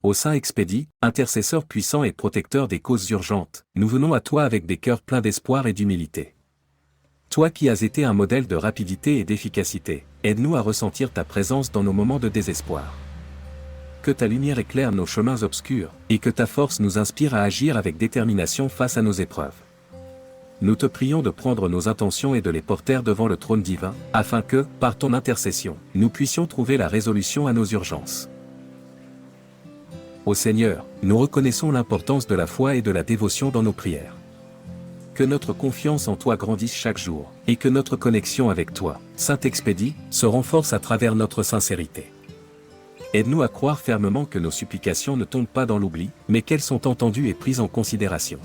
Ô Saint Expédie, intercesseur puissant et protecteur des causes urgentes, nous venons à toi avec des cœurs pleins d'espoir et d'humilité. Toi qui as été un modèle de rapidité et d'efficacité, aide-nous à ressentir ta présence dans nos moments de désespoir. Que ta lumière éclaire nos chemins obscurs, et que ta force nous inspire à agir avec détermination face à nos épreuves. Nous te prions de prendre nos intentions et de les porter devant le trône divin, afin que, par ton intercession, nous puissions trouver la résolution à nos urgences. Ô Seigneur, nous reconnaissons l'importance de la foi et de la dévotion dans nos prières. Que notre confiance en toi grandisse chaque jour, et que notre connexion avec toi, Saint Expédie, se renforce à travers notre sincérité. Aide-nous à croire fermement que nos supplications ne tombent pas dans l'oubli, mais qu'elles sont entendues et prises en considération.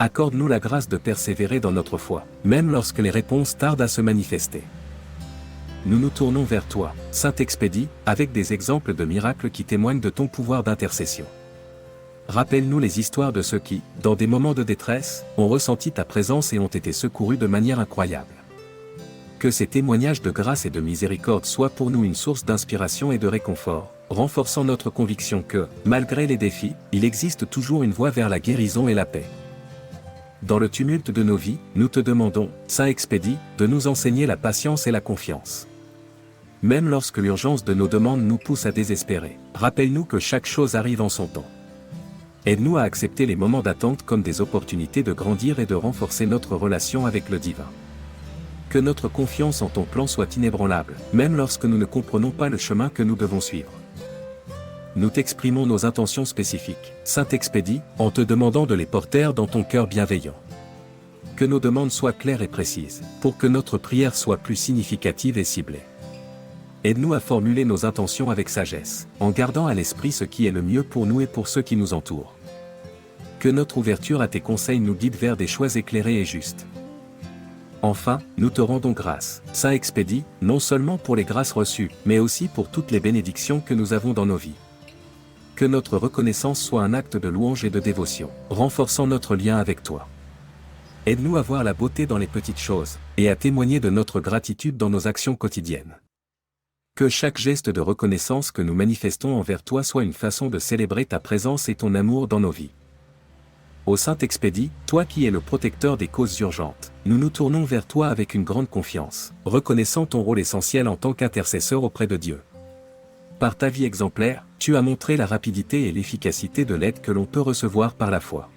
Accorde-nous la grâce de persévérer dans notre foi, même lorsque les réponses tardent à se manifester. Nous nous tournons vers toi, Saint Expédie, avec des exemples de miracles qui témoignent de ton pouvoir d'intercession. Rappelle-nous les histoires de ceux qui, dans des moments de détresse, ont ressenti ta présence et ont été secourus de manière incroyable. Que ces témoignages de grâce et de miséricorde soient pour nous une source d'inspiration et de réconfort, renforçant notre conviction que, malgré les défis, il existe toujours une voie vers la guérison et la paix. Dans le tumulte de nos vies, nous te demandons, Saint Expédie, de nous enseigner la patience et la confiance. Même lorsque l'urgence de nos demandes nous pousse à désespérer, rappelle-nous que chaque chose arrive en son temps. Aide-nous à accepter les moments d'attente comme des opportunités de grandir et de renforcer notre relation avec le divin. Que notre confiance en ton plan soit inébranlable, même lorsque nous ne comprenons pas le chemin que nous devons suivre. Nous t'exprimons nos intentions spécifiques, Saint Expédie, en te demandant de les porter dans ton cœur bienveillant. Que nos demandes soient claires et précises, pour que notre prière soit plus significative et ciblée. Aide-nous à formuler nos intentions avec sagesse, en gardant à l'esprit ce qui est le mieux pour nous et pour ceux qui nous entourent. Que notre ouverture à tes conseils nous guide vers des choix éclairés et justes. Enfin, nous te rendons grâce, Saint Expédie, non seulement pour les grâces reçues, mais aussi pour toutes les bénédictions que nous avons dans nos vies. Que notre reconnaissance soit un acte de louange et de dévotion, renforçant notre lien avec toi. Aide-nous à voir la beauté dans les petites choses, et à témoigner de notre gratitude dans nos actions quotidiennes. Que chaque geste de reconnaissance que nous manifestons envers toi soit une façon de célébrer ta présence et ton amour dans nos vies. Ô Saint Expédie, toi qui es le protecteur des causes urgentes, nous nous tournons vers toi avec une grande confiance, reconnaissant ton rôle essentiel en tant qu'intercesseur auprès de Dieu. Par ta vie exemplaire, tu as montré la rapidité et l'efficacité de l'aide que l'on peut recevoir par la foi.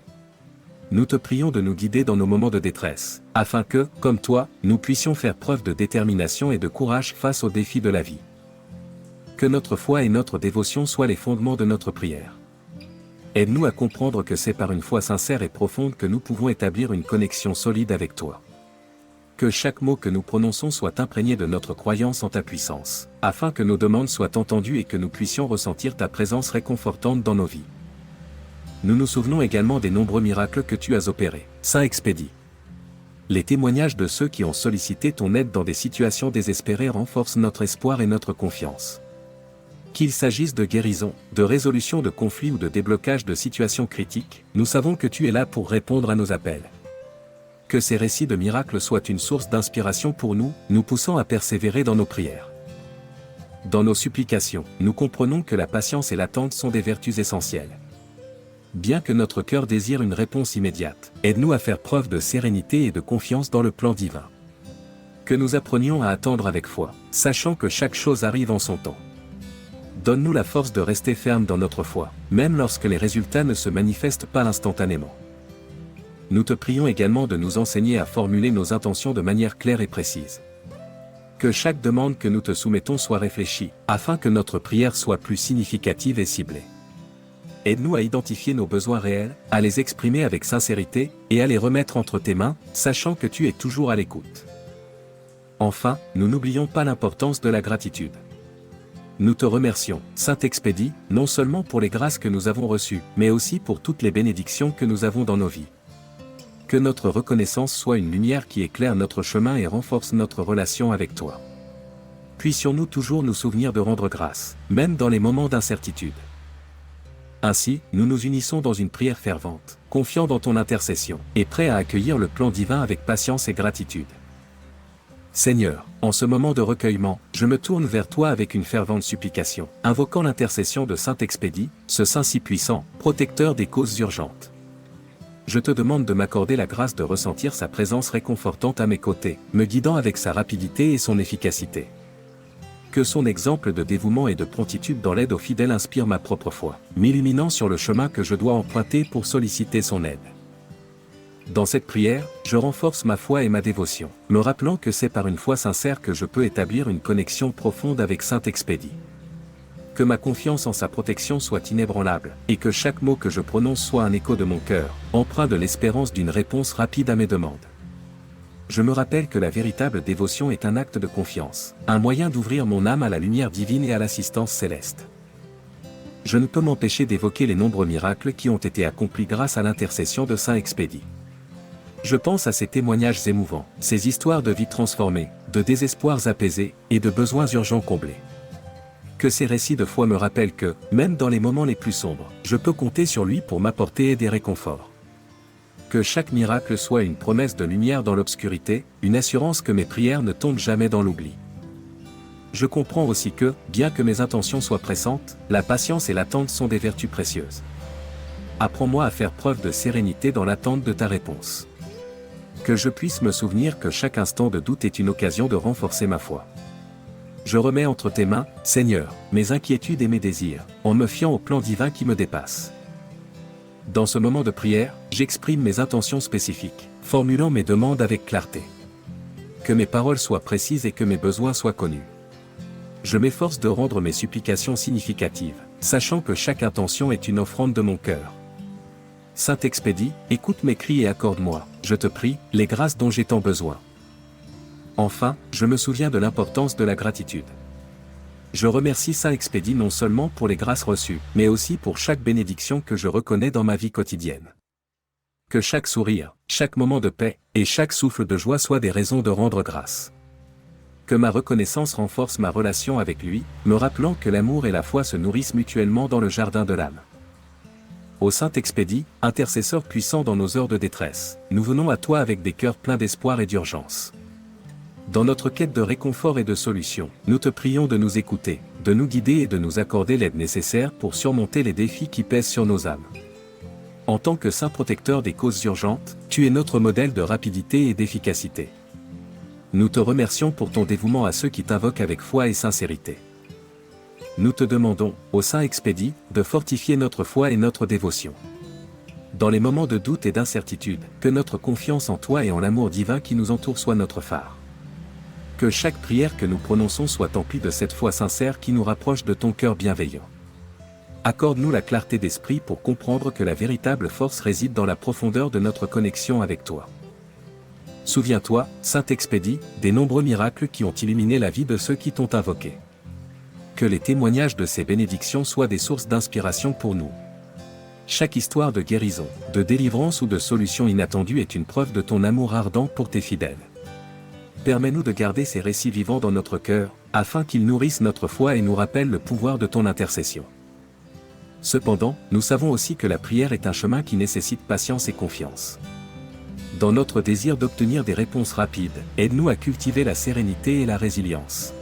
Nous te prions de nous guider dans nos moments de détresse, afin que, comme toi, nous puissions faire preuve de détermination et de courage face aux défis de la vie. Que notre foi et notre dévotion soient les fondements de notre prière. Aide-nous à comprendre que c'est par une foi sincère et profonde que nous pouvons établir une connexion solide avec toi. Que chaque mot que nous prononçons soit imprégné de notre croyance en ta puissance, afin que nos demandes soient entendues et que nous puissions ressentir ta présence réconfortante dans nos vies. Nous nous souvenons également des nombreux miracles que tu as opérés, Saint Expédie. Les témoignages de ceux qui ont sollicité ton aide dans des situations désespérées renforcent notre espoir et notre confiance. Qu'il s'agisse de guérison, de résolution de conflits ou de déblocage de situations critiques, nous savons que tu es là pour répondre à nos appels. Que ces récits de miracles soient une source d'inspiration pour nous, nous poussant à persévérer dans nos prières. Dans nos supplications, nous comprenons que la patience et l'attente sont des vertus essentielles. Bien que notre cœur désire une réponse immédiate, aide-nous à faire preuve de sérénité et de confiance dans le plan divin. Que nous apprenions à attendre avec foi, sachant que chaque chose arrive en son temps. Donne-nous la force de rester ferme dans notre foi, même lorsque les résultats ne se manifestent pas instantanément. Nous te prions également de nous enseigner à formuler nos intentions de manière claire et précise. Que chaque demande que nous te soumettons soit réfléchie, afin que notre prière soit plus significative et ciblée. Aide-nous à identifier nos besoins réels, à les exprimer avec sincérité, et à les remettre entre tes mains, sachant que tu es toujours à l'écoute. Enfin, nous n'oublions pas l'importance de la gratitude. Nous te remercions, Saint Expédie, non seulement pour les grâces que nous avons reçues, mais aussi pour toutes les bénédictions que nous avons dans nos vies. Que notre reconnaissance soit une lumière qui éclaire notre chemin et renforce notre relation avec toi. Puissions-nous toujours nous souvenir de rendre grâce, même dans les moments d'incertitude. Ainsi, nous nous unissons dans une prière fervente, confiants dans ton intercession, et prêts à accueillir le plan divin avec patience et gratitude. Seigneur, en ce moment de recueillement, je me tourne vers toi avec une fervente supplication, invoquant l'intercession de Saint Expédie, ce Saint si puissant, protecteur des causes urgentes. Je te demande de m'accorder la grâce de ressentir sa présence réconfortante à mes côtés, me guidant avec sa rapidité et son efficacité. Que son exemple de dévouement et de promptitude dans l'aide aux fidèles inspire ma propre foi, m'illuminant sur le chemin que je dois emprunter pour solliciter son aide. Dans cette prière, je renforce ma foi et ma dévotion, me rappelant que c'est par une foi sincère que je peux établir une connexion profonde avec Saint Expédie. Que ma confiance en sa protection soit inébranlable, et que chaque mot que je prononce soit un écho de mon cœur, empreint de l'espérance d'une réponse rapide à mes demandes. Je me rappelle que la véritable dévotion est un acte de confiance, un moyen d'ouvrir mon âme à la lumière divine et à l'assistance céleste. Je ne peux m'empêcher d'évoquer les nombreux miracles qui ont été accomplis grâce à l'intercession de Saint Expédie. Je pense à ces témoignages émouvants, ces histoires de vies transformées, de désespoirs apaisés, et de besoins urgents comblés. Que ces récits de foi me rappellent que, même dans les moments les plus sombres, je peux compter sur lui pour m'apporter des réconforts. Que chaque miracle soit une promesse de lumière dans l'obscurité, une assurance que mes prières ne tombent jamais dans l'oubli. Je comprends aussi que, bien que mes intentions soient pressantes, la patience et l'attente sont des vertus précieuses. Apprends-moi à faire preuve de sérénité dans l'attente de ta réponse. Que je puisse me souvenir que chaque instant de doute est une occasion de renforcer ma foi. Je remets entre tes mains, Seigneur, mes inquiétudes et mes désirs, en me fiant au plan divin qui me dépasse. Dans ce moment de prière, j'exprime mes intentions spécifiques, formulant mes demandes avec clarté. Que mes paroles soient précises et que mes besoins soient connus. Je m'efforce de rendre mes supplications significatives, sachant que chaque intention est une offrande de mon cœur. Saint Expédie, écoute mes cris et accorde-moi, je te prie, les grâces dont j'ai tant besoin. Enfin, je me souviens de l'importance de la gratitude. Je remercie Saint Expédie non seulement pour les grâces reçues, mais aussi pour chaque bénédiction que je reconnais dans ma vie quotidienne. Que chaque sourire, chaque moment de paix, et chaque souffle de joie soient des raisons de rendre grâce. Que ma reconnaissance renforce ma relation avec lui, me rappelant que l'amour et la foi se nourrissent mutuellement dans le jardin de l'âme. Ô Saint Expédie, intercesseur puissant dans nos heures de détresse, nous venons à toi avec des cœurs pleins d'espoir et d'urgence. Dans notre quête de réconfort et de solution, nous te prions de nous écouter, de nous guider et de nous accorder l'aide nécessaire pour surmonter les défis qui pèsent sur nos âmes. En tant que saint protecteur des causes urgentes, tu es notre modèle de rapidité et d'efficacité. Nous te remercions pour ton dévouement à ceux qui t'invoquent avec foi et sincérité. Nous te demandons, ô Saint Expédie, de fortifier notre foi et notre dévotion. Dans les moments de doute et d'incertitude, que notre confiance en toi et en l'amour divin qui nous entoure soit notre phare. Que chaque prière que nous prononçons soit emplie de cette foi sincère qui nous rapproche de ton cœur bienveillant. Accorde-nous la clarté d'esprit pour comprendre que la véritable force réside dans la profondeur de notre connexion avec toi. Souviens-toi, Saint Expédie, des nombreux miracles qui ont illuminé la vie de ceux qui t'ont invoqué. Que les témoignages de ces bénédictions soient des sources d'inspiration pour nous. Chaque histoire de guérison, de délivrance ou de solution inattendue est une preuve de ton amour ardent pour tes fidèles. Permets-nous de garder ces récits vivants dans notre cœur, afin qu'ils nourrissent notre foi et nous rappellent le pouvoir de ton intercession. Cependant, nous savons aussi que la prière est un chemin qui nécessite patience et confiance. Dans notre désir d'obtenir des réponses rapides, aide-nous à cultiver la sérénité et la résilience.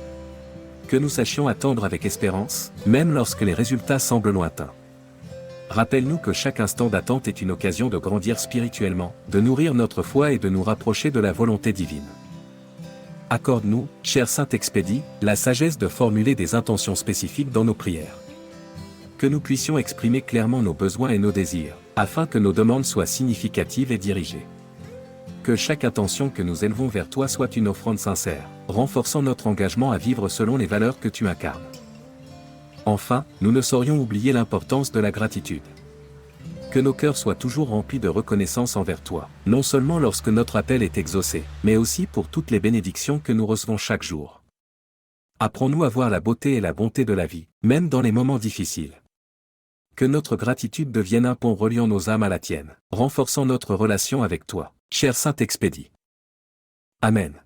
Que nous sachions attendre avec espérance, même lorsque les résultats semblent lointains. Rappelle-nous que chaque instant d'attente est une occasion de grandir spirituellement, de nourrir notre foi et de nous rapprocher de la volonté divine. Accorde-nous, cher Saint Expédie, la sagesse de formuler des intentions spécifiques dans nos prières. Que nous puissions exprimer clairement nos besoins et nos désirs, afin que nos demandes soient significatives et dirigées. Que chaque intention que nous élevons vers toi soit une offrande sincère, renforçant notre engagement à vivre selon les valeurs que tu incarnes. Enfin, nous ne saurions oublier l'importance de la gratitude. Que nos cœurs soient toujours remplis de reconnaissance envers toi, non seulement lorsque notre appel est exaucé, mais aussi pour toutes les bénédictions que nous recevons chaque jour. Apprends-nous à voir la beauté et la bonté de la vie, même dans les moments difficiles. Que notre gratitude devienne un pont reliant nos âmes à la tienne, renforçant notre relation avec toi, cher Saint Expédie. Amen.